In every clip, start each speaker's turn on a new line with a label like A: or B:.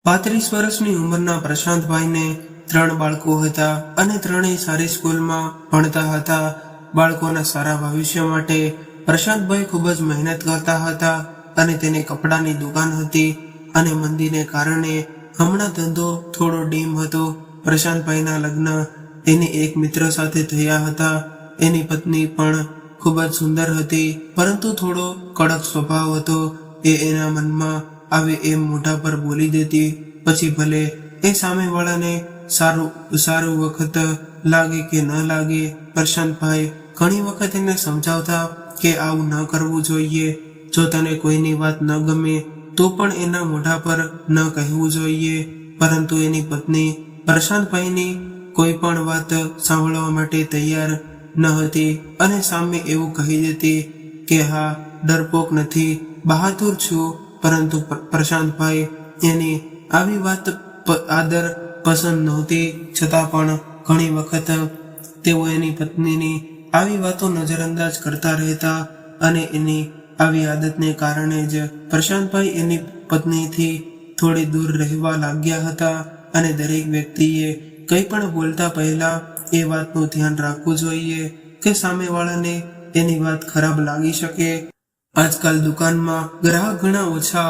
A: 35 વર્ષની ઉંમરના પ્રશાંતભાઈને 3 બાળકો હતા અને ત્રણેય સારી સ્કૂલમાં ભણતા હતા. બાળકોના સારા ભવિષ્ય માટે પ્રશાંતભાઈ ખૂબ જ મહેનત કરતા હતા અને તેને કપડાની દુકાન હતી અને મંદીને કારણે હમણાં ધંધો થોડો ડીમ હતો. પ્રશાંતભાઈના લગ્ન એની એક મિત્ર સાથે થયા હતા. એની પત્ની પણ ખૂબ જ સુંદર હતી, પરંતુ થોડો કડક સ્વભાવ હતો. એ એના મનમાં આવે એમ મોઢા પર બોલી દેતી. પછી ભલે એ સામેવાળાને સારું વખત લાગે કે ન લાગે, પ્રશાંતભાઈ ઘણી વખત એને સમજાવતા કે આવું ન કરવું જોઈએ. જો તને કોઈની વાત ન ગમે તો પણ એના મોઢા પર ન કહેવું જોઈએ. પરંતુ એની પત્ની પ્રશાંતભાઈની કોઈ પણ વાત સાંભળવા માટે તૈયાર ન હતી અને સામે એવું કહી દેતી કે હા, ડરપોક નથી, બહાદુર છું. પરંતુ પ્રશાંતભાઈ એની આવી વાત આદર પસંદ નહોતી. છતાં પણ ઘણી વખત તેઓ એની પત્નીની આવી વાતો નજરઅંદાજ કરતા રહેતા અને એની આવી આદતને કારણે જ પ્રશાંતભાઈ એની પત્નીથી થોડી દૂર રહેવા લાગ્યા હતા. અને દરેક વ્યક્તિએ કંઈ પણ બોલતા પહેલા એ વાતનું ધ્યાન રાખવું જોઈએ કે સામેવાળાને એની વાત ખરાબ લાગી શકે. આજકાલ દુકાનમાં ગ્રાહક ઘણા ઓછા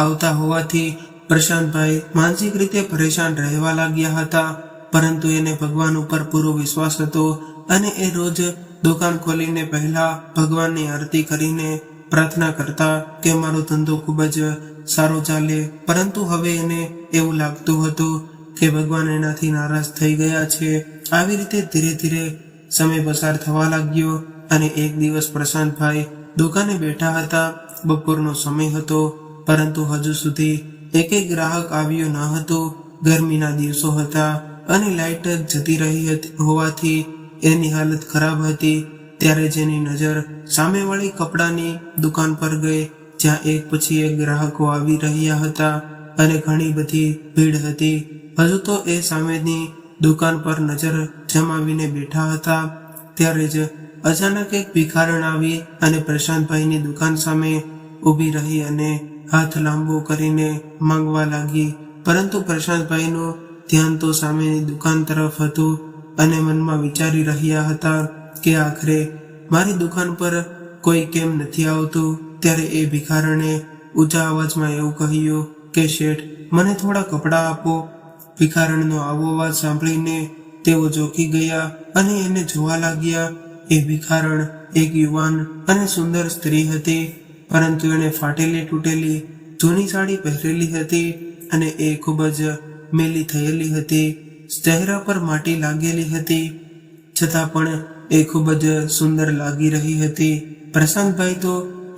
A: આવતા હોવાથી પ્રશાંતભાઈ માનસિક રીતે પરેશાન રહેવા લાગ્યા હતા. પરંતુ એને ભગવાન ઉપર પૂરો વિશ્વાસ હતો અને એ રોજ દુકાન ખોલીને પહેલા ભગવાનની આરતી કરીને પ્રાર્થના કરતા કે મારો ધંધો ખૂબ જ સારો ચાલે. પરંતુ હવે એને એવું લાગતું હતું કે ભગવાન એનાથી નારાજ થઈ ગયા છે. આવી રીતે ધીરે ધીરે સમય પસાર થવા લાગ્યો અને એક દિવસ પ્રશાંતભાઈ દુકાને બેઠા હતા. બપોરનો સમય હતો, પરંતુ હજુ સુધી એક ગ્રાહક આવ્યો ન હતો. ગરમીના દિવસો હતા અને લાઇટ જતી રહી હોવાથી એની હાલત ખરાબ હતી. ત્યારે જેની નજર સામેવાળી કપડાની દુકાન પર ગઈ, જ્યાં એક પછી એક ગ્રાહકો આવી રહ્યા હતા અને ઘણી બધી ભીડ હતી. હજુ તો એ સામેની દુકાન પર નજર જમાવીને બેઠા હતા. ત્યારે જ અચાનક એક ભિખારણ આવી અને પ્રશાંતભાઈની દુકાન સામે ઊભી રહી અને હાથ લાંબો કરીને માંગવા લાગી. પરંતુ પ્રશાંતભાઈનું ધ્યાન તો સામેની દુકાન તરફ હતું અને મનમાં વિચારી રહ્યા હતા કે આખરે મારી દુકાન પર કોઈ કેમ નથી આવતું. ત્યારે એ ભિખારણે ઊંચા અવાજમાં એવું કહ્યું કે શેઠ, મને થોડા કપડાં આપો. ભિખારણનો આવો અવાજ સાંભળીને તેઓ ચોંકી ગયા અને એને જોવા લાગ્યા. એ ભિખારણ એક યુવાન અને સુંદર સ્ત્રી હતી, પરંતુ એણે ફાટેલી તૂટેલી જૂની સાડી પહેરેલી હતી અને એ ખૂબ જ મેલી થયેલી હતી. ચહેરા પર માટી લાગેલી હતી, છતાં પણ એ ખૂબ જ સુંદર લાગી રહી હતી. પ્રશાંતભાઈ તો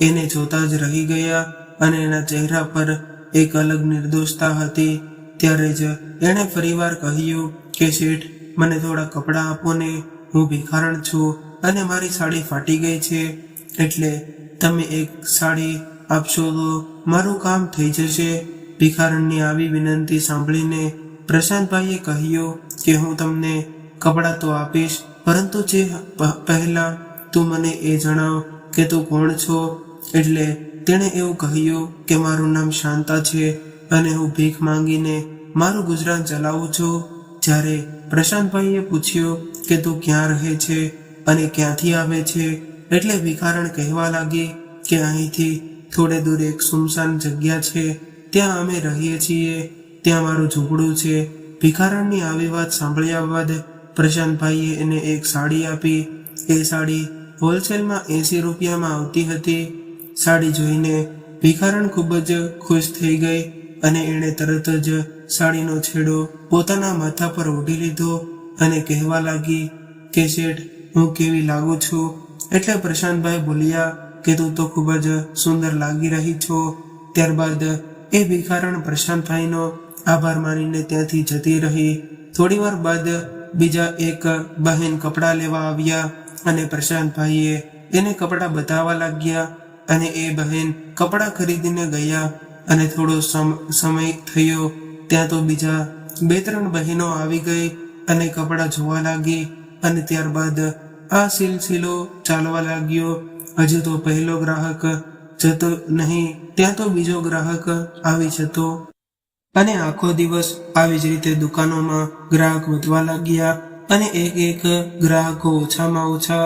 A: એને જોતા જ રહી ગયા અને એના ચહેરા પર એક અલગ નિર્દોષતા હતી. ત્યારે જ એણે ફરીવાર કહ્યું કે શેઠ, મને થોડા કપડાં આપો ને. હું ભિખારણ છું અને મારી સાડી ફાટી ગઈ છે, એટલે તમે એક સાડી આપશો તો મારું કામ થઈ જશે. ભિખારણની આવી વિનંતી સાંભળીને પ્રશાંતભાઈએ કહ્યું કે હું તમને કપડાં તો આપીશ, પરંતુ જે પહેલા તું મને એ જણાવ કે તું કોણ છો. એટલે તેણે એવું કહ્યું કે મારું નામ શાંતા છે અને હું ભીખ માંગીને મારું ગુજરાન ચલાવું છું. જ્યારે પ્રશાંતભાઈએ પૂછ્યું કે તું ક્યાં રહે છે અને ક્યાંથી આવે છે, એટલે ભિખારણ કહેવા લાગી કે અહીંથી થોડે દૂર એક સુમસાન જગ્યા છે, ત્યાં અમે રહીએ છીએ, ત્યાં મારું ઝૂંપડું છે. ભિખારણની આવી વાત સાંભળ્યા બાદ પ્રશાંતભાઈએ એને એક સાડી આપી. એ સાડી હોલસેલમાં 80 રૂપિયામાં આવતી હતી. સાડી જોઈને ભિખારણ ખૂબ જ ખુશ થઈ ગઈ અને એણે તરત જ સાડીનો છેડો પોતાના માથા પર ઓઢી લીધો અને કહેવા લાગી કે શેઠ, હું કેવી લાગુ છું. એટલે પ્રશાંતભાઈ બોલ્યા કે તું તો ખૂબ જ સુંદર લાગી રહી છો. ત્યારબાદ એ ભિખારણ પ્રશાંતભાઈનો આભાર માનીને ત્યાંથી જતી રહી. થોડીવાર બાદ બીજા એક બહેન કપડાં લેવા આવ્યા અને પ્રશાંતભાઈએ એને કપડાં બતાવવા લાગ્યા અને એ બહેન કપડાં ખરીદીને ગયા અને થોડો સમય થયો ત્યાં તો બીજા 2-3 બહેનો આવી ગઈ અને કપડાં જોવા લાગી. અને ત્યારબાદ આ સિલસિલો ચાલવા લાગ્યો. હજુ તો પહેલો ગ્રાહક જતો નહીં, ત્યાં તો બીજો ગ્રાહક આવી જતો. અને આખો દિવસ આવી જ રીતે દુકાનોમાં ગ્રાહક વધવા લાગ્યા અને એક ગ્રાહકો ઓછામાં ઓછા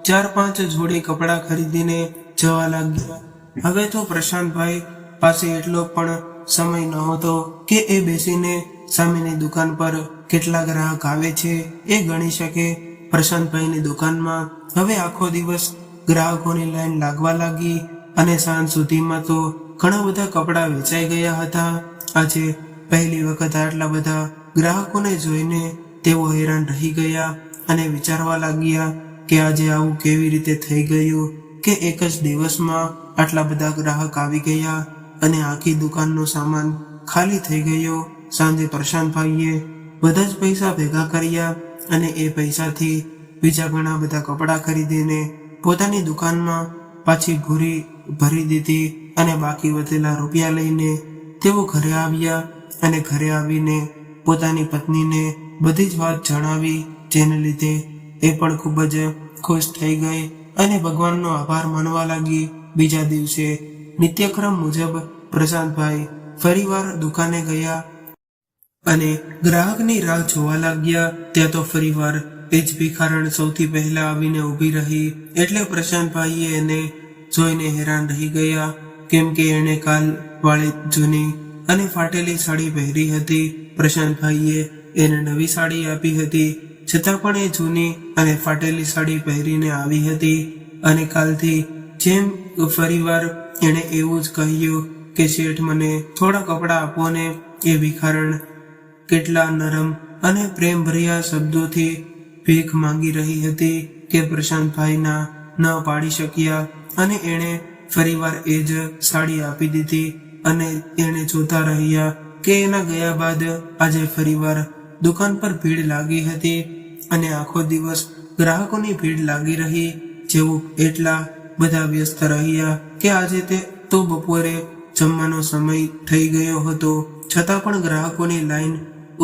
A: 4-5 જોડી કપડાં ખરીદીને જવા લાગ્યા. હવે તો પ્રશાંતભાઈ પાસે એટલો પણ સમય નહોતો કે એ બેસીને સામેની દુકાન પર કેટલા ગ્રાહક આવે છે એ ગણી શકે. પ્રશાંતભાઈની દુકાનમાં હવે આખો દિવસ ગ્રાહકોની લાઈન લાગવા લાગી અને સાંજ સુધીમાં તો ઘણા બધા કપડાં વેચાઈ ગયા હતા. આજે પહેલી વખત આટલા બધા ગ્રાહકોને જોઈને તેઓ હેરાન રહી ગયા અને વિચારવા લાગ્યા કે આજે આવું કેવી રીતે થઈ ગયું કે એક જ દિવસમાં આટલા બધા ગ્રાહક આવી ગયા અને આખી દુકાનનો સામાન ખાલી થઈ ગયો. સાંજે પ્રશાંતભાઈએ બધા જ પૈસા ભેગા કર્યા અને એ પૈસાથી બીજા ઘણા બધા કપડાં ખરીદીને પોતાની દુકાનમાં પાછી ભરી દીધી અને બાકી વધેલા રૂપિયા લઈને તેઓ ઘરે આવ્યા અને ઘરે આવીને પોતાની પત્નીને બધી જ વાત જણાવી, જેને લીધે એ પણ ખૂબ જ ખુશ થઈ ગઈ અને ભગવાનનો આભાર માનવા લાગી. બીજા દિવસે નિત્યક્રમ મુજબ પ્રશાંતભાઈ ફરીવાર દુકાને ગયા અને ગ્રાહકની રાહ જોવા લાગ્યા. ત્યાં તો ફરીવાર એ જ ભિખારણ સૌથી પહેલા આવીને ઊભી રહી. એટલે પ્રશાંતભાઈએ એને જોઈને હેરાન રહી ગયા, કેમ કે એણે કાલ વાળી જૂની અને ફાટેલી સાડી પહેરી હતી. પ્રશાંતભાઈએ એને નવી સાડી આપી હતી, છતાં પણ એ જૂની અને ફાટેલી સાડી પહેરીને આવી હતી. અને કાલથી જેમ ફરીવાર એણે એવું જ કહ્યું કે શેઠ મને થોડા કપડાં આપો ને. એ ભિખારણ કેટલા નરમ અને પ્રેમભર્યા શબ્દોથી ભીખ માંગી રહી હતી કે પ્રશાંતભાઈના ન પાડી શક્યા અને એણે ફરીવાર એ જ સાડી આપી દીધી. અને એણે જોતા રહ્યા કે એના ગયા બાદ આજે ફરીવાર દુકાન પર ભીડ લાગી હતી અને આખો દિવસ ગ્રાહકોની ભીડ લાગી રહી. જેવું એટલા બધા વ્યસ્ત રહ્યા કે આજે તે તો બપોરે જમવાનો સમય થઈ ગયો હતો, છતાં પણ ગ્રાહકોની લાઈન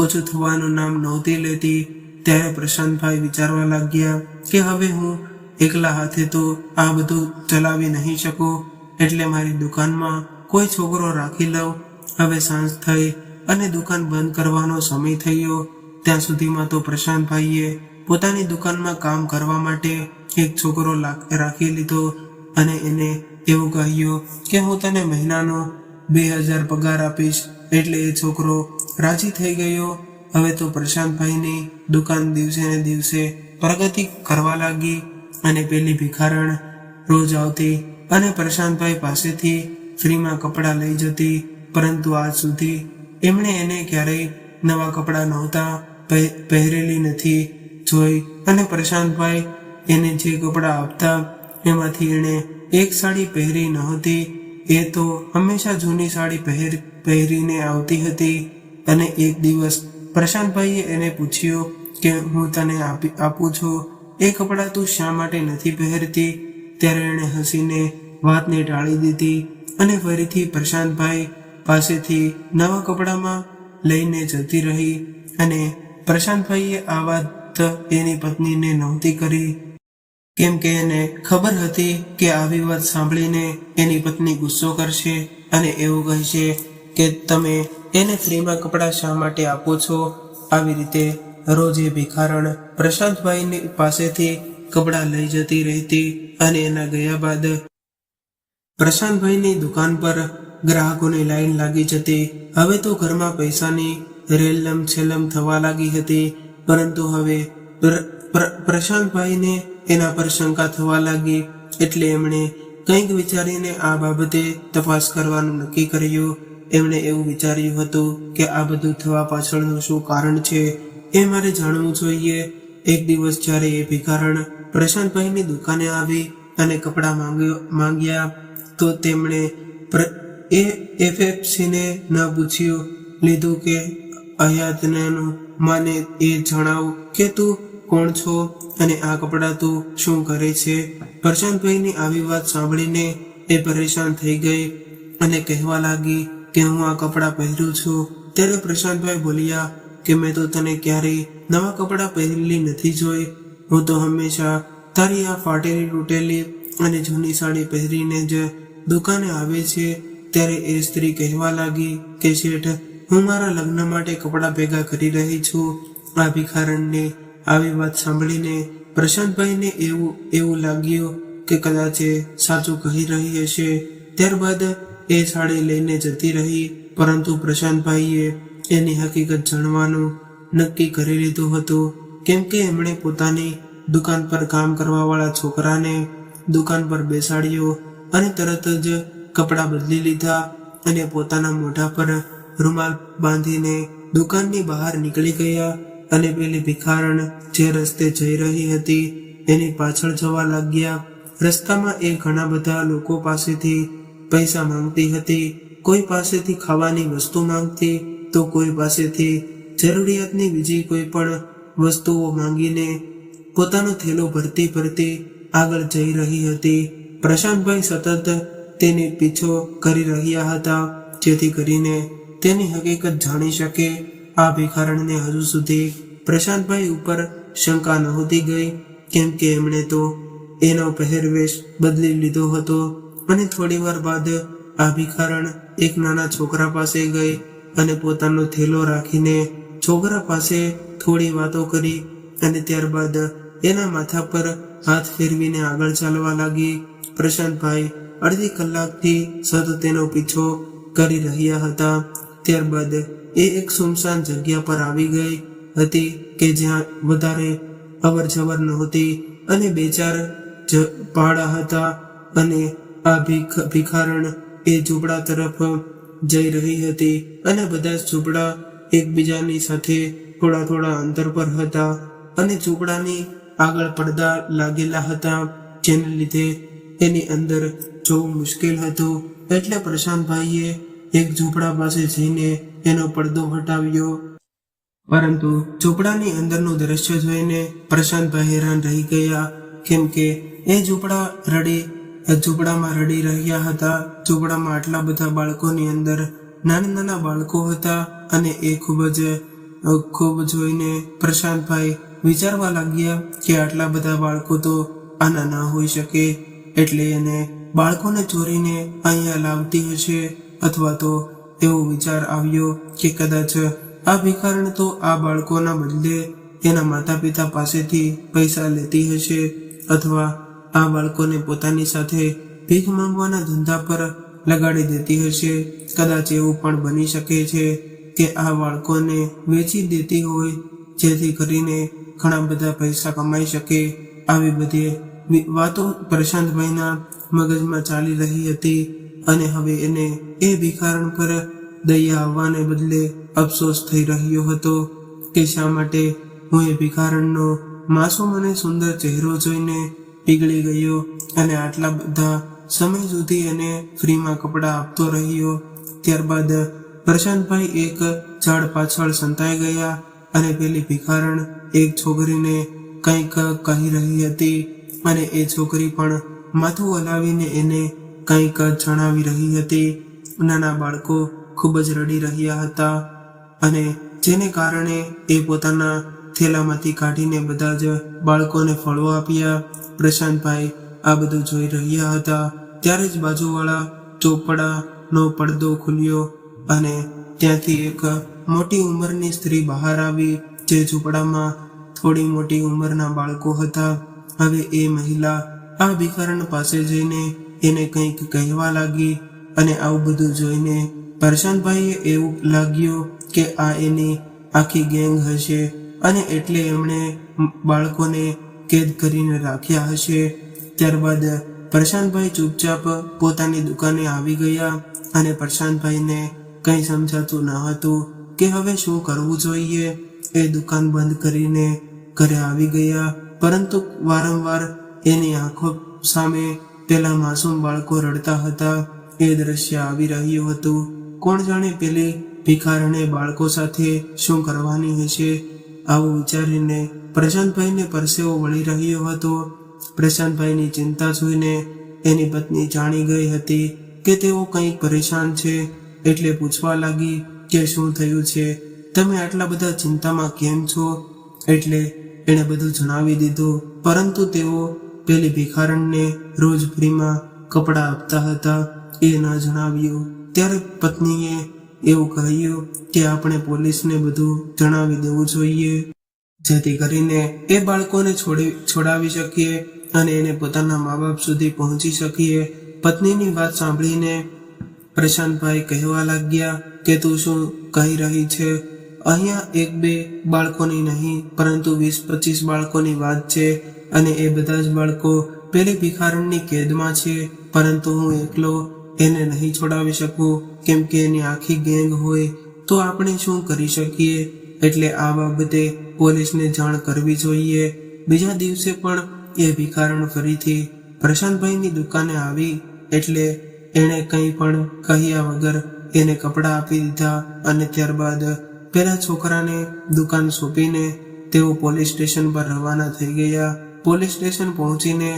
A: ઓછું થવાનું નામ નહોતી લેતી. ત્યારે પ્રશાંતભાઈ વિચારવા લાગ્યા કે હવે હું એકલા હાથે તો આ બધું ચલાવી નહીં શકું, એટલે મારી દુકાનમાં કોઈ છોકરો રાખી લઉં. હવે સાંજ થઈ અને દુકાન બંધ કરવાનો સમય થયો. ત્યાં સુધીમાં તો પ્રશાંતભાઈએ પોતાની દુકાનમાં કામ કરવા માટે એક છોકરો રાખી લીધો અને એને એવું કહ્યું કે હું તને મહિનાનો 2000 પગાર આપીશ. એટલે એ છોકરો રાજી થઈ ગયો. હવે તો પ્રશાંતભાઈની દુકાન દિવસે ને દિવસે પ્રગતિ કરવા લાગી અને પેલી ભિખારણ રોજ આવતી અને પ્રશાંતભાઈ પાસેથી ફ્રીમાં કપડાં લઈ જતી. પરંતુ આજ સુધી એમણે એને ક્યારેય નવા કપડાં નહોતા પહેરેલી નથી જોઈ અને પ્રશાંતભાઈ એને જે કપડાં આપતા એમાંથી એણે એક સાડી પહેરી નહોતી. એ તો હંમેશા જૂની સાડી પહેરીને આવતી હતી. અને એક દિવસ પ્રશાંતભાઈએ એને પૂછ્યું કે હું તને આપું છું, એ કપડાં તું શા માટે નથી પહેરતી? ત્યારે એણે હસીને વાતને ટાળી દીધી અને ફરીથી પ્રશાંતભાઈ પાસેથી નવા કપડામાં લઈને જતી રહી. અને પ્રશાંતભાઈએ આ વાત એની પત્નીને નહોતી કરી, કેમ કે એને ખબર હતી કે આવી વાત સાંભળીને એની પત્ની ગુસ્સો કરશે અને એવું કહેશે કે તમે એને ફ્રીમાં કપડાં શા માટે આપો છો. આવી રીતે રોજ એ ભિખારણ પ્રશાંતભાઈની પાસેથી કપડાં લઈ જતી રહેતી અને એના ગયા બાદ પ્રશાંતભાઈની દુકાન પર ગ્રાહકોની લાઈન લાગી જતી. હવે તો ઘરમાં પૈસાની રેલમ છેલમ થવા લાગી હતી, પરંતુ હવે પ્રશાંતભાઈને એના પર શંકા થવા લાગી. એટલે એમણે કંઈક વિચારીને આ બાબતે તપાસ કરવાનું નક્કી કર્યું. એમણે એવું વિચાર્યું હતું કે આ બધું થવા પાછળનું શું કારણ છે એ મારે જાણવું જોઈએ. એક દિવસ જ્યારે એ ભિખારણ પ્રશાંતભાઈની દુકાને આવી અને કપડાં માંગ્યા તો તેમણે FFCને ન પૂછ્યું લીધું કે હયાતનાનું મને એ જણાવ કે તું કોણ છો અને આ કપડાં તું શું કરે છે. પ્રશાંતભાઈની આવી વાત સાંભળીને એ પરેશાન થઈ ગઈ અને કહેવા લાગી કે હું આ કપડાં પહેરું છું. ત્યારે પ્રશાંતભાઈ બોલ્યા કે મેં તો તને ક્યારેય નવા કપડાં પહેરેલી નથી જોઈ. હું તો હંમેશા તારી આ ફાટેલી તૂટેલી અને જૂની સાડી પહેરીને જ દુકાને આવે છે. ત્યારે એ સ્ત્રી કહેવા લાગી કે શેઠ, હું મારા લગ્ન માટે કપડાં ભેગા કરી રહી છું. આ ભિખારણને આવી વાત સાંભળીને પ્રશાંતભાઈને એવું લાગ્યું કે કદાચ એ સાચું કહી રહી હશે. ત્યારબાદ એ સાડી લઈને જતી રહી, પરંતુ પ્રશાંતભાઈએ એની હકીકત જાણવાનું નક્કી કરી લીધું હતું, કેમ કે એમણે પોતાની દુકાન પર કામ કરવાવાળા છોકરાને દુકાન પર બેસાડ્યો અને તરત જ કપડાં બદલી લીધા અને પોતાના મોઢા પર રૂમાલ બાંધીને દુકાનની બહાર નીકળી ગયા અને પેલી ભિખારણ જે રસ્તે જઈ રહી હતી એની પાછળ જવા લાગ્યા. રસ્તામાં એ ઘણા બધા લોકો પાસેથી પૈસા માંગતી હતી. કોઈ પાસેથી ખાવાની વસ્તુ માંગતી તો કોઈ પાસેથી જરૂરિયાતની બીજી કોઈ પણ વસ્તુઓ માંગીને પોતાનો થેલો ભરતી આગળ જઈ રહી હતી. પ્રશાંતભાઈ સતત તેની પીછો કરી રહ્યા હતા, જેથી કરીને તેની હકીકત જાણી શકે. આ ભિખારણને હજુ સુધી પ્રશાંતભાઈ ઉપર શંકા નહોતી ગઈ, કેમ કે એમણે તો એનો પહેરવેશ બદલી લીધો હતો. અને થોડીવાર બાદ આ ભિખારણ એક નાના છોકરા પાસે ગઈ અને પોતાનો થેલો રાખીને છોકરા પાસે થોડી વાતો કરી અને ત્યારબાદ એના માથા પર હાથ ફેરવીને આગળ ચાલવા લાગી. પ્રશાંતભાઈ અડધી કલાકથી સતત તેનો પીછો કરી રહ્યા હતા. ત્યારબાદ એ એક સુમસાન જગ્યા પર આવી ગઈ હતી કે જ્યાં વધારે અવર જવર નહોતી અને 2-4 પહાડા હતા અને આ ભિખારણ એ ઝૂંપડા તરફ જઈ રહી હતી અને બધા જ ઝૂંપડા એકબીજાની સાથે થોડા અંતર પર હતા અને ઝૂંપડાની આગળ પડદા લાગેલા હતા, જેને લીધે એની અંદર જોવું મુશ્કેલ હતું. એટલે પ્રશાંતભાઈએ એક ઝૂંપડા પાસે જઈને એનો પડદો હટાવ્યો, પરંતુ ઝૂંપડાની અંદરનું દ્રશ્ય જોઈને પ્રશાંતભાઈ હેરાન રહી ગયા, કેમ કે એ ઝૂંપડામાં રડી રહ્યા હતા. ઝૂંપડામાં આટલા બધા બાળકોની અંદર નાના બાળકો હતા અને એ ખૂબ જોઈને પ્રશાંતભાઈ વિચારવા લાગ્યા કે આટલા બધા બાળકો તો આના ના હોઈ શકે, એટલે એને બાળકોને ચોરીને અહીંયા લાવતી હશે, અથવા તો એવો વિચાર આવ્યો કે કદાચ આ ભિખારણ તો આ બાળકોના બદલે એના માતા પિતા પાસેથી પૈસા લેતી હશે, અથવા આ બાળકોને પોતાની સાથે ભીખ માંગવાના ધંધા પર લગાડી દેતી હશે. કદાચ એવું પણ બની શકે છે કે આ બાળકોને વેચી દેતી હોય, જેથી કરીને ઘણા બધા પૈસા કમાઈ શકે. આવી બધી વાતો પ્રશાંતભાઈના મગજમાં ચાલી રહી હતી અને હવે એને એ ભિખારણ પર દયા આવવાને બદલે અફસોસ થઈ રહ્યો હતો કે શા માટે હું એ ભિખારણનો માસૂમ અને સુંદર ચહેરો જોઈને પીગળી ગયો અને આટલા બધા સમય સુધી એને ફ્રીમાં કપડાં આપતો રહ્યો. ત્યારબાદ પ્રશાંતભાઈ એક ઝાડ પાછળ સંતાઈ ગયા અને પેલી ભિખારણ એક છોકરીને કંઈક કહી રહી હતી અને એ છોકરી પણ માથું હલાવીને એને કંઈક જણાવી રહી હતી. નાના બાળકો ખૂબ જ રડી રહ્યા હતા અને જેને કારણે એ પોતાના થેલામાંથી કાઢીને બધા જ બાળકોને ફળો આપ્યા. પ્રશાંતભાઈ આ બધું જોઈ રહ્યા હતા ત્યારે જ બાજુવાળા ચોપડાનો પડદો ખુલ્યો અને ત્યાંથી એક મોટી ઉંમરની સ્ત્રી બહાર આવી, જે ઝૂંપડામાં થોડી મોટી ઉંમરના બાળકો હતા. હવે એ મહિલા આ ભિખારણ પાસે જઈને એને કંઈક કહેવા લાગી અને આવું બધું જોઈને પ્રશાંતભાઈએ એવું લાગ્યું કે આ એની આખી ગેંગ હશે અને એટલે એમણે બાળકોને કેદ કરીને રાખ્યા હશે. ત્યારબાદ પ્રશાંતભાઈ ચૂપચાપ પોતાની દુકાને આવી ગયા અને પ્રશાંતભાઈને કંઈ સમજાતું ન હતું કે હવે શું કરવું જોઈએ. એ દુકાન બંધ કરીને ઘરે આવી ગયા, પરંતુ વારંવાર એની આંખો સામે પેલા માસૂમ બાળકો રડતા હતા એ દ્રશ્ય આવી રહ્યું હતું. કોણ જાણે પેલી ભિખારણે બાળકો સાથે શું કરવાની હશે. આવું વિચારીને પ્રશાંતભાઈને પરસેવો વળી રહ્યો હતો. પ્રશાંતભાઈની ચિંતા જોઈને એની પત્ની જાણી ગઈ હતી કે તેઓ કંઈક પરેશાન છે, એટલે પૂછવા લાગી કે શું થયું છે, તમે આટલા બધા ચિંતામાં કેમ છો. એટલે એણે બધું જણાવી દીધું, પરંતુ તેઓ પેલી ભિખારણને રોજ ફ્રીમાં કપડાં આપતા હતા એ ન જણાવ્યું. ત્યારે પત્નીએ એવું કહ્યું કે આપણે પોલીસને બધું જણાવી દેવું જોઈએ, જેથી કરીને એ બાળકોને છોડાવી શકીએ અને એને પોતાના મા બાપ સુધી પહોંચી શકીએ. પત્નીની વાત સાંભળીને પ્રશાંતભાઈ કહેવા લાગ્યા કે તું શું કહી રહી છે? અહીંયા 1-2 બાળકોની નહીં પરંતુ 20-25 બાળકોની વાત છે અને એ બધા જ બાળકો પેલી ભિખારણની કેદમાં છે, પરંતુ હું એકલો એને નહીં છોડાવી શકું કેમ કે એની આખી ગેંગ હોય તો આપણે શું કરી શકીએ? એટલે આ બાબતે પોલીસને જાણ કરવી જોઈએ. બીજા દિવસે પણ એ ભિખારણ ફરીથી પ્રશાંતભાઈની દુકાને આવી એટલે એણે કંઈ પણ કહ્યા વગર એને કપડાં આપી દીધા અને ત્યારબાદ પેલા છોકરાને દુકાન સોંપીને તેઓ પોલીસ સ્ટેશન પર રવાના થઈ ગયા. પોલીસ સ્ટેશન પહોંચીને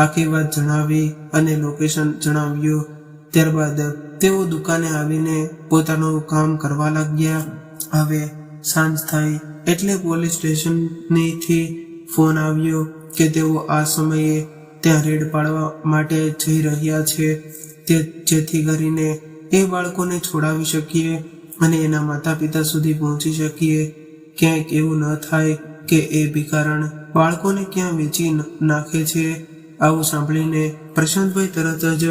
A: આખી વાત જણાવી અને લોકેશન જણાવ્યું. ત્યારબાદ તેઓ દુકાને આવીને પોતાનું કામ કરવા લાગ્યા. હવે સાંજ થઈ એટલે પોલીસ સ્ટેશનથી ફોન આવ્યો કે તેઓ આ સમયે ત્યાં રેડ પાડવા માટે જઈ રહ્યા છે, જેથી કરીને એ બાળકોને છોડાવી શકીએ અને એના માતા પિતા સુધી પહોંચી શકીએ. ક્યાંક એવું ન થાય કે એ ભિખારણ બાળકોને ક્યાં વેચી નાખે છે. આવું સાંભળીને પ્રશાંતભાઈ તરત જ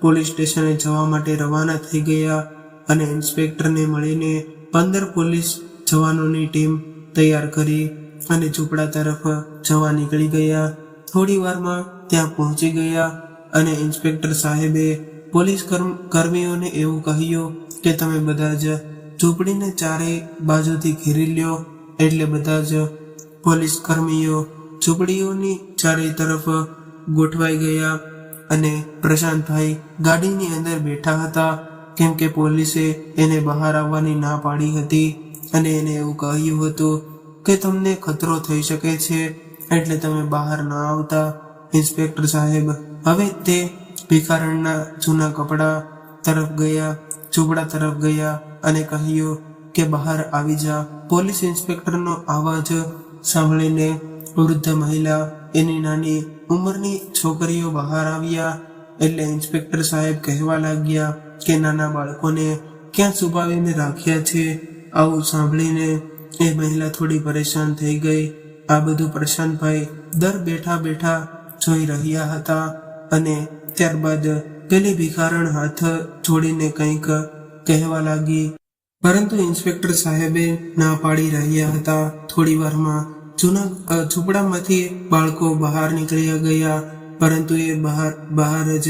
A: પોલીસ સ્ટેશને જવા માટે રવાના થઈ ગયા અને ઇન્સ્પેક્ટરને મળીને 15 પોલીસ જવાનોની ટીમ તૈયાર કરી અને ઝૂંપડા તરફ જવા નીકળી ગયા. થોડી વારમાં ત્યાં પહોંચી ગયા અને ઇન્સ્પેક્ટર સાહેબે પોલીસ કર્મીઓને એવું કહ્યું કે તમે બધા જ ઝૂંપડીને ચારેય બાજુથી ઘેરી લ્યો. એટલે બધા જ પોલીસ કર્મીઓ ઝૂંપડીઓની ચારેય તરફ ગોઠવાઈ ગયા અને પ્રશાંતભાઈ ગાડીની અંદર બેઠા હતા કેમ કે પોલીસે એને બહાર આવવાની ના પાડી હતી અને એને એવું કહ્યું હતું કે તમને ખતરો થઈ શકે છે એટલે તમે બહાર ન આવતા. ઇન્સ્પેક્ટર સાહેબ હવે તે ભિખારણના જૂના કપડા તરફ ગયા, ઝૂંપડા તરફ ગયા અને કહ્યું કે બહાર આવી જા. પોલીસ ઇન્સ્પેક્ટરનો અવાજ સાંભળીને વૃદ્ધ મહિલા, એની નાની ઉંમરની છોકરીઓ બહાર આવ્યા. એટલે ઇન્સ્પેક્ટર સાહેબ કહેવા લાગ્યા કે નાના બાળકોને ક્યાં છુપાવીને રાખ્યા છે. આવું સાંભળીને એ મહિલા થોડી પરેશાન થઈ ગઈ. આ બધું પ્રશાંતભાઈ દર બેઠા બેઠા જોઈ રહ્યા હતા અને ત્યારબાદ પેલી ભિખારણ હાથ જોડીને કંઈક કહેવા લાગી, પરંતુ ઇન્સ્પેક્ટર સાહેબે ના પાડી રહ્યા હતા. થોડી વારમાં જૂના ઝૂંપડામાંથી બાળકો બહાર નીકળી ગયા, પરંતુ એ બહાર જ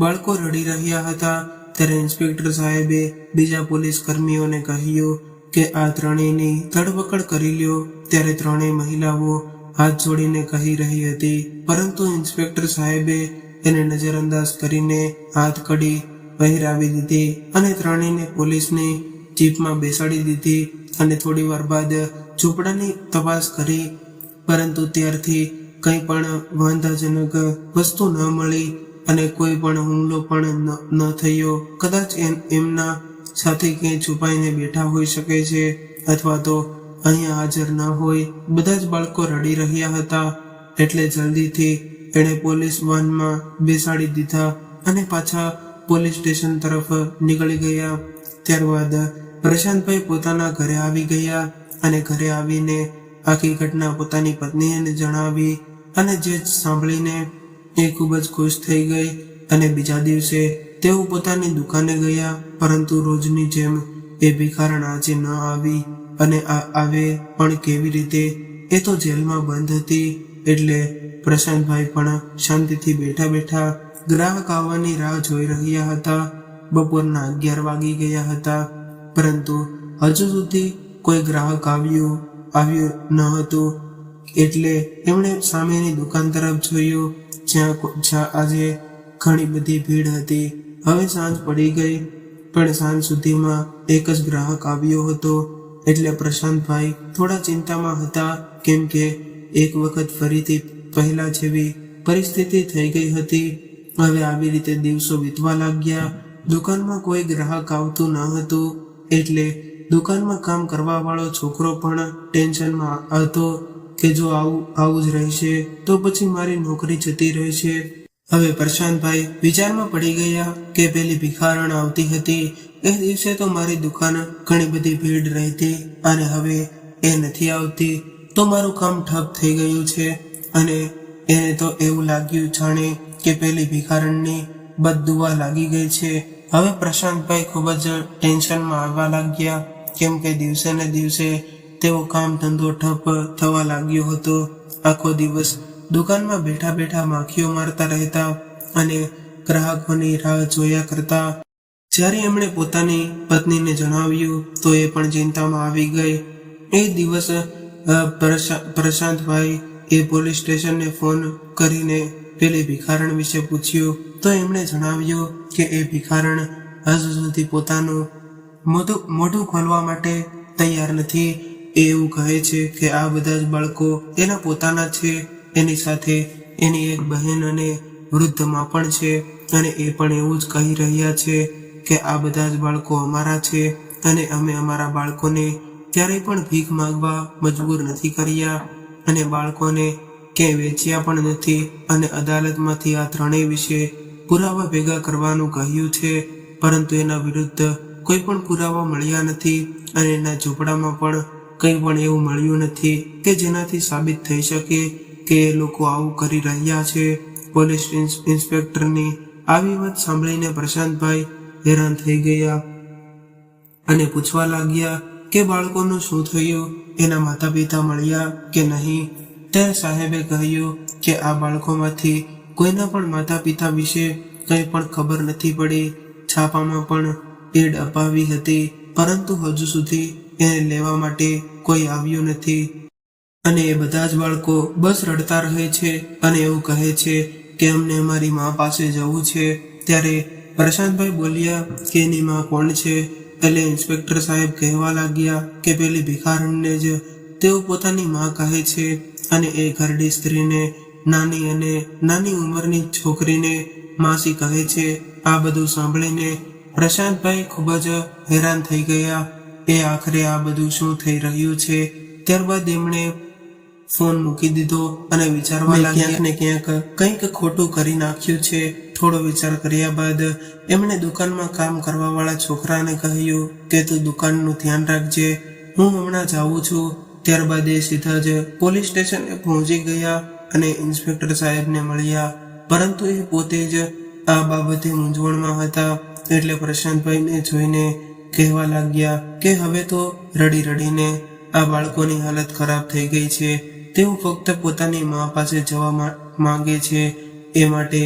A: બાળકો રડી રહ્યા હતા. ત્યારે ઇન્સ્પેક્ટર સાહેબે બીજા પોલીસ કર્મીઓને કહ્યું કે આ ત્રણેયની ધરપકડ કરી લ્યો. ત્યારે ત્રણેય મહિલાઓ હાથ જોડીને કહી રહી હતી, પરંતુ ઇન્સ્પેક્ટર સાહેબે એને નજરઅંદાજ કરીને હાથ કડી પહેરાવી દીધી અને ત્રણેયને પોલીસની જીપમાં બેસાડી દીધી અને થોડી વાર બાદ ઝૂંપડાની તપાસ કરી, પરંતુ ત્યારથી કંઈ પણ વાંધાજનક વસ્તુ ન મળી અને કોઈ પણ હુમલો પણ ન થયો. કદાચ એમના સાથે ક્યાંય છુપાઈને બેઠા હોઈ શકે છે અથવા તો અહીંયા હાજર ન હોય. બધા જ બાળકો રડી રહ્યા હતા એટલે જલ્દીથી એણે પોલીસ વાનમાં બેસાડી દીધા અને પાછા પોલીસ સ્ટેશન તરફ નીકળી ગયા. ત્યારબાદ પ્રશાંતભાઈ પોતાના ઘરે આવી ગયા અને ઘરે આવીને આખી ઘટના પોતાની પત્નીને જણાવી અને જે સાંભળીને એ ખૂબ જ ખુશ થઈ ગઈ અને બીજા દિવસે તેઓ પોતાની દુકાને ગયા. પરંતુ રોજની જેમ એ ભિખારણ આજે ન આવી અને આવે પણ કેવી રીતે? એ તો જેલમાં બંધ હતી. એટલે પ્રશાંતભાઈ પણ શાંતિથી બેઠા બેઠા ગ્રાહક આવવાની રાહ જોઈ રહ્યા હતા. બપોરના 11 વાગી ગયા હતા, પરંતુ હજુ સુધી કોઈ ગ્રાહક આવ્યું ન હતું. એટલે એમણે સામેની દુકાન તરફ જોયું જ્યાં આજે ઘણી બધી ભીડ હતી. હવે સાંજ પડી ગઈ પણ સાંજ સુધીમાં એક જ ગ્રાહક આવ્યો હતો. એટલે પ્રશાંતભાઈ થોડા ચિંતામાં હતા કેમ કે એક વખત ફરીથી પહેલા જેવી પરિસ્થિતિ થઈ ગઈ હતી. હવે આવી રીતે દિવસો વીતવા લાગ્યા. દુકાનમાં કોઈ ગ્રાહક આવતું ન હતું એટલે દુકાનમાં કામ કરવા વાળો છોકરો પણ ટેન્શનમાં હતો કે જો આવું જ રહેશે તો પછી મારી નોકરી જતી રહેશે. હવે પ્રશાંતભાઈ વિચારમાં પડી ગયા કે પેલી ભિખારણ આવતી હતી એ દિવસે તો મારી દુકાન ઘણી બધી ભીડ રહેતી અને હવે એ નથી આવતી, તો મારું કામ ઠપ થઈ ગયું છે. અને એને તો એવું લાગ્યું જાણે કે પેલી ભિખારણની બદદુઆ લાગી ગઈ છે. હવે પ્રશાંતભાઈ ખૂબ જ ટેન્શનમાં આવવા લાગ્યા, કેમ કે દિવસે ને દિવસે તેઓ કામ ધંધો ઠપ થવા લાગ્યો હતો. આખો દિવસ દુકાનમાં બેઠા બેઠા માખીઓ મારતા રહેતા અને ગ્રાહકોની રાહ જોયા કરતા. જ્યારે એમણે પોતાની પત્નીને જણાવ્યું તો એ પણ ચિંતામાં આવી ગઈ. એ દિવસ પ્રશાંતભાઈ એ પોલીસ સ્ટેશનને ફોન કરીને પેલી ભિખારણ વિશે પૂછ્યું તો એમણે જણાવ્યું કે એ ભિખારણ હજુ સુધી પોતાનું મોઢું ખોલવા માટે તૈયાર નથી. એ એવું કહે છે કે આ બધા જ બાળકો એના પોતાના છે. એની સાથે એની એક બહેન અને વૃદ્ધ માં પણ છે અને એ પણ એવું જ કહી રહ્યા છે કે આ બધા જ બાળકો અમારા છે અને અમે અમારા બાળકોને ક્યારેય પણ ભીખ માંગવા મજબૂર નથી કર્યા અને બાળકોને ક્યાંય વેચ્યા પણ નથી. અને અદાલતમાંથી આ ત્રણેય વિશે પુરાવા ભેગા કરવાનું કહ્યું છે, પરંતુ એના વિરુદ્ધ કોઈ પણ પુરાવા મળ્યા નથી અને એના ઝૂંપડામાં પણ કંઈ પણ એવું મળ્યું નથી કે જેનાથી સાબિત થઈ શકે કે એ લોકો આવું કરી રહ્યા છે. પોલીસ ઇન્સ્પેક્ટરની આવી વાત સાંભળીને પ્રશાંતભાઈ હેરાન થઈ ગયા અને પૂછવા લાગ્યા કે બાળકોનું શું થયું, એના માતા પિતા મળ્યા કે નહીં. ત્યારે સાહેબે કહ્યું કે આ બાળકોમાંથી કોઈના પણ માતા પિતા વિશે કંઈ પણ ખબર નથી પડી. છાપામાં પણ એડ અપાવી હતી, પરંતુ હજુ સુધી એને લેવા માટે કોઈ આવ્યું નથી અને એ બધા જ બાળકો બસ રડતા રહે છે અને એવું કહે છે કે અમને અમારી મા પાસે જવું છે. ત્યારે પ્રશાંતભાઈ બોલ્યા કે એની મા કોણ છે? એટલે ઇન્સ્પેક્ટર સાહેબ કહેવા લાગ્યા કે પેલી ભિખારણને જ તેઓ પોતાની મા કહે છે અને એ ઘરડી સ્ત્રીને નાની ઉંમરની છોકરીને માસી કહે છે. આ બધું સાંભળીને પ્રશાંતભાઈ ખૂબ જ હેરાન થઈ ગયા. એ આખરે આ બધું શું થઈ રહ્યું છે? ત્યારબાદ એમણે ફોન મૂકી દીધો અને વિચારવા લાગ્યા ક્યાંક ને ક્યાંક કંઈક ખોટું કરી નાખ્યું છે. થોડો વિચાર કર્યા બાદ એમણે દુકાનમાં કામ કરવા વાળા છોકરાને કહ્યું કે તું દુકાનનું ધ્યાન રાખજે, હું હમણાં જાઉં છું. ત્યારબાદ એ સીધા જ પોલીસ સ્ટેશને પહોંચી ગયા અને ઇન્સ્પેક્ટર સાહેબને મળ્યા, પરંતુ એ પોતે જ આ બાબતે મૂંઝવણમાં હતા. એટલે પ્રશાંતભાઈને જોઈને કહેવા લાગ્યા કે હવે તો રડી રડીને આ બાળકોની હાલત ખરાબ થઈ ગઈ છે. તેઓ ફક્ત પોતાની મા પાસે જવા માંગે છે. એ માટે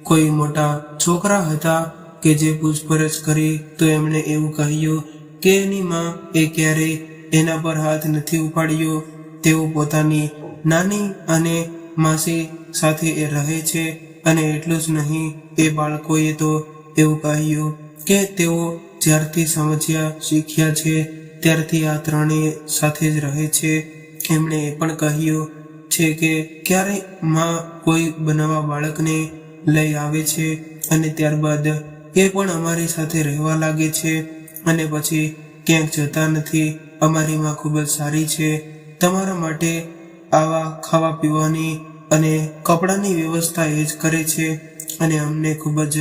A: કોઈ મોટા છોકરા હતા કે જે પૂછપરછ કરી તો એમણે એવું કહ્યું કે એની મા એ ક્યારેય એના પર હાથ નથી ઉપાડ્યો. તેઓ પોતાની નાની અને માસી સાથે એ રહે છે. અને એટલું જ નહીં, એ બાળકોએ તો એવું કહ્યું કે તેઓ જ્યારથી સમજ્યા શીખ્યા છે ત્યારથી આ ત્રણેય સાથે જ રહે છે. એમણે એ પણ કહ્યું છે કે ક્યારેય માં કોઈ નવા બાળકને લઈ આવે છે અને ત્યારબાદ એ પણ અમારી સાથે રહેવા લાગે છે અને પછી ક્યાંક જતા નથી. અમારી માં ખૂબ જ સારી છે. તમારા માટે આવા ખાવા પીવાની અને કપડાની વ્યવસ્થા એ જ કરે છે અને અમને ખૂબ જ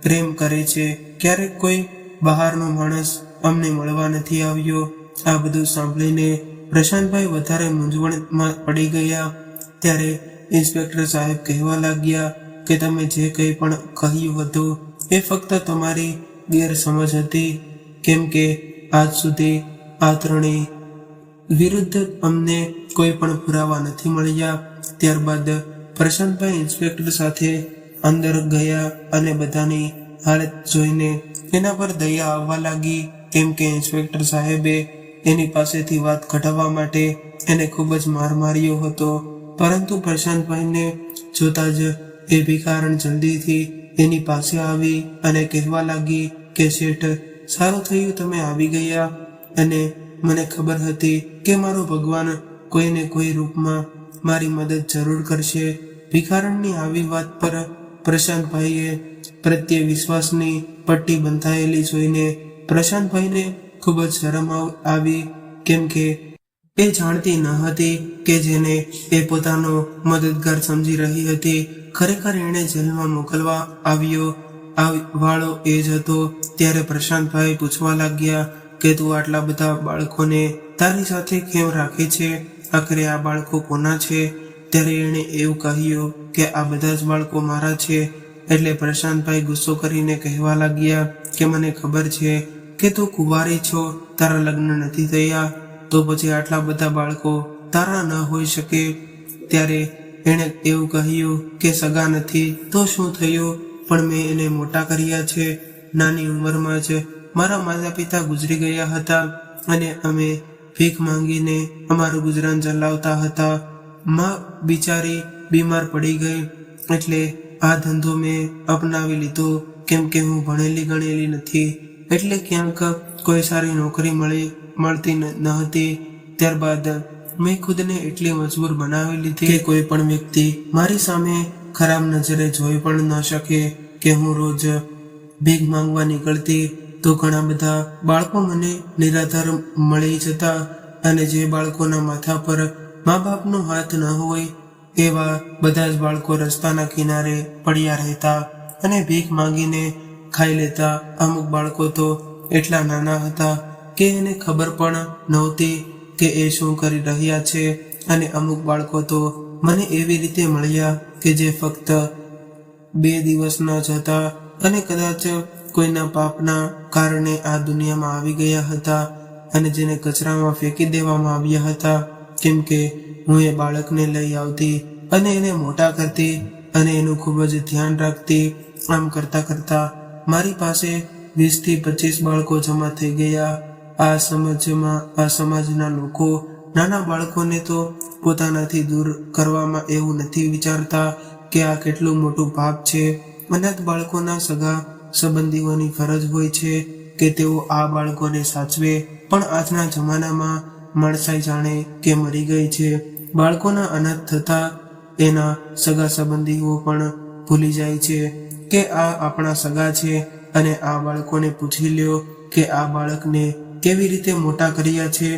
A: પ્રેમ કરે છે. ક્યારેક કોઈ બહારનો માણસ અમને મળવા નથી આવ્યો. આ બધું સાંભળીને પ્રશાંતભાઈ વધારે મૂંઝવણમાં પડી ગયા. ત્યારે ઇન્સ્પેક્ટર સાહેબ કહેવા લાગ્યા કે તમે જે કંઈ પણ કહ્યું હતું એ ફક્ત તમારી ગેરસમજ હતી, કેમ કે આજ સુધી આ ત્રણેય વિરુદ્ધ અમને કોઈ પણ પુરાવા નથી મળ્યા. ત્યારબાદ પ્રશાંતભાઈ ઇન્સ્પેક્ટર સાથે અંદર ગયા અને બધાની હાલત જોઈને એના પર દયા આવવા લાગી, કેમ કે ઇન્સ્પેક્ટર સાહેબે એની પાસેથી વાત કઢાવવા માટે એને ખૂબ જ માર માર્યો હતો. પરંતુ પ્રશાંતભાઈને જોતા જ એ ભિખારણ જલ્દીથી એની પાસે આવી અને કહેવા લાગી કે શેઠ, સારું થયું તમે આવી ગયા અને મને ખબર હતી કે મારો ભગવાન કોઈને કોઈ રૂપમાં મારી મદદ જરૂર કરશે. ભિખારણની આવી વાત પર પ્રશાંતભાઈએ પ્રત્યે વિશ્વાસની પટ્ટી બંધાયેલી જોઈને પ્રશાંતભાઈને ખૂબ જ શરમ આવી, કેમ કે એ જાણતી ન હતી કે જેને એ પોતાનો મદદગાર સમજી રહી હતી ખરેખર એણે જેલમાં મોકલવા આવ્યો આ વાળો એ જ હતો. ત્યારે પ્રશાંતભાઈ પૂછવા લાગ્યા કે તું આટલા બધા બાળકોને તારી સાથે કેમ રાખે છે? આખરે આ બાળકો કોના છે? ત્યારે એણે એવું કહ્યું કે આ બધા જ બાળકો મારા છે. એટલે પ્રશાંતભાઈ ગુસ્સો કરીને કહેવા લાગ્યા કે મને ખબર છે કે તું કુંવારી છો, તારા લગ્ન નથી થયા, તો પછી આટલા બધા બાળકો તારા ન હોઈ શકે. ત્યારે એણે એવું કહ્યું કે સગા નથી તો શું થયું, પણ મેં એને મોટા કર્યા છે. નાની ઉંમરમાં જ મારા માતા પિતા ગુજરી ગયા હતા અને અમે ભીખ માંગીને અમારું ગુજરાન ચલાવતા હતા. માં બિચારી બીમાર પડી ગઈ એટલે આ ધંધો મેં અપનાવી લીધો. કેમ કે હું ભણેલી ગણેલી નથી એટલે ક્યાંક કોઈ સારી નોકરી મળતી ન હતી. ત્યારબાદ મેં ખુદને એટલી મજબૂર બનાવી લીધી કે કોઈ પણ વ્યક્તિ મારી સામે ખરાબ નજરે જોઈ પણ ન શકે. કે હું રોજ ભીખ માંગવા નીકળતી તો ઘણા બધા બાળકો મને નિરાધાર મળી જતા અને જે બાળકોના માથા પર મા બાપનો હાથ ન હોય એવા બધા જ બાળકો રસ્તાના કિનારે પડ્યા રહેતા અને ભીખ માંગીને ખાઈ લેતા. અમુક બાળકો તો એટલા નાના હતા કે એને ખબર પણ નહોતી કે એ શું કરી રહ્યા છે. અને અમુક બાળકો તો મને એવી રીતે મળ્યા કે જે ફક્ત 2 દિવસના જ હતા અને કદાચ કોઈના પાપના કારણે આ દુનિયામાં આવી ગયા હતા અને જેને કચરામાં ફેંકી દેવામાં આવ્યા હતા. કેમ કે હું એ બાળકને લઈ આવતી અને એને મોટા કરતી અને એનું ખૂબ જ ધ્યાન રાખતી. આમ કરતા કરતા મારી પાસે 20 થી 25 બાળકો જમા થઈ ગયા. આ સમાજના લોકો નાના બાળકોને તો પોતાનાથી દૂર કરવામાં એવું નથી વિચારતા કે આ કેટલું મોટું પાપ છે. અનાથ બાળકોના સગા સંબંધીઓની ફરજ હોય છે કે તેઓ આ બાળકોને સાચવે, પણ આજના જમાનામાં માણસાઈ જાણે કે મરી ગઈ છે. બાળકોના અનાથ થતા એના સગા સંબંધીઓ પણ ભૂલી જાય છે કે આ આપણા સગા છે અને આ બાળકોને પૂછી લ્યો કે આ બાળકને કેવી રીતે મોટા કર્યા છે.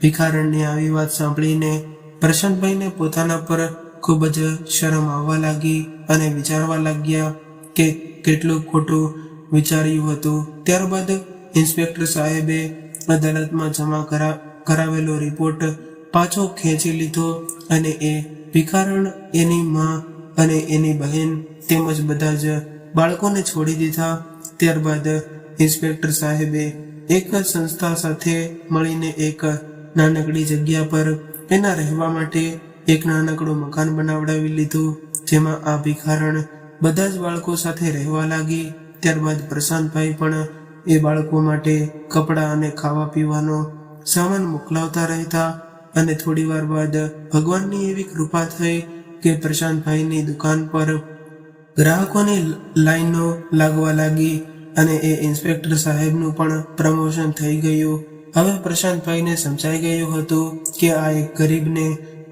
A: ભિખારણની આવી વાત સાંભળીને પ્રશાંતભાઈને પોતાના પર ખૂબ જ શરમ આવવા લાગી અને વિચારવા લાગ્યા કે કેટલું ખોટું વિચાર્યું હતું. ત્યારબાદ ઇન્સ્પેક્ટર સાહેબે અદાલતમાં જમા કરાવેલો રિપોર્ટ પાછો ખેંચી લીધો અને એ ભિખારણ, એની માં અને એની બહેન તેમજ બધા જ બાળકોને છોડી દીધા. ત્યારબાદ ઇન્સ્પેક્ટર સાહેબે એક સંસ્થા સાથે મળીને એક નાનકડી જગ્યા પર એના રહેવા માટે એક નાનકડું મકાન બનાવડાવી લીધું, જેમાં આ ભિખારણ બધા જ બાળકો સાથે રહેવા લાગી. ત્યારબાદ પ્રશાંતભાઈ પણ એ બાળકો માટે કપડાં અને ખાવા પીવાનો સામાન મોકલાવતા રહેતા અને થોડી વાર બાદ ભગવાનની એવી કૃપા થઈ કે પ્રશાંતભાઈની દુકાન પર ગ્રાહકોની લાઈનો લાગવા લાગી અને એ ઇન્સ્પેક્ટર સાહેબનું પણ પ્રમોશન થઈ ગયું. હવે પ્રશાંતભાઈને સમજાઈ ગયું હતું કે આ એક ગરીબને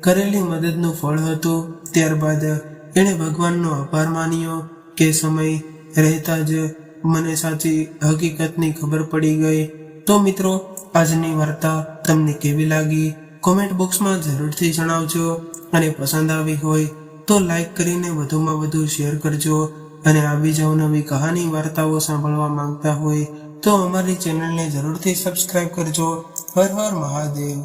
A: કરેલી મદદનું ફળ હતું. ત્યારબાદ એણે ભગવાનનો આભાર માન્યો કે સમય રહેતા જ મને સાચી હકીકતની ખબર પડી ગઈ. તો મિત્રો, આજની વાર્તા તમને કેવી લાગી કોમેન્ટ બોક્સમાં જરૂરથી જણાવજો અને પસંદ આવી હોય તો લાઈક કરીને વધુમાં વધુ શેર કરજો. અને આવી જ નવી કહાની વાર્તાઓ સાંભળવા માંગતા હોય તો અમારી ચેનલને જરૂરથી સબસ્ક્રાઇબ કરજો. હર હર મહાદેવ.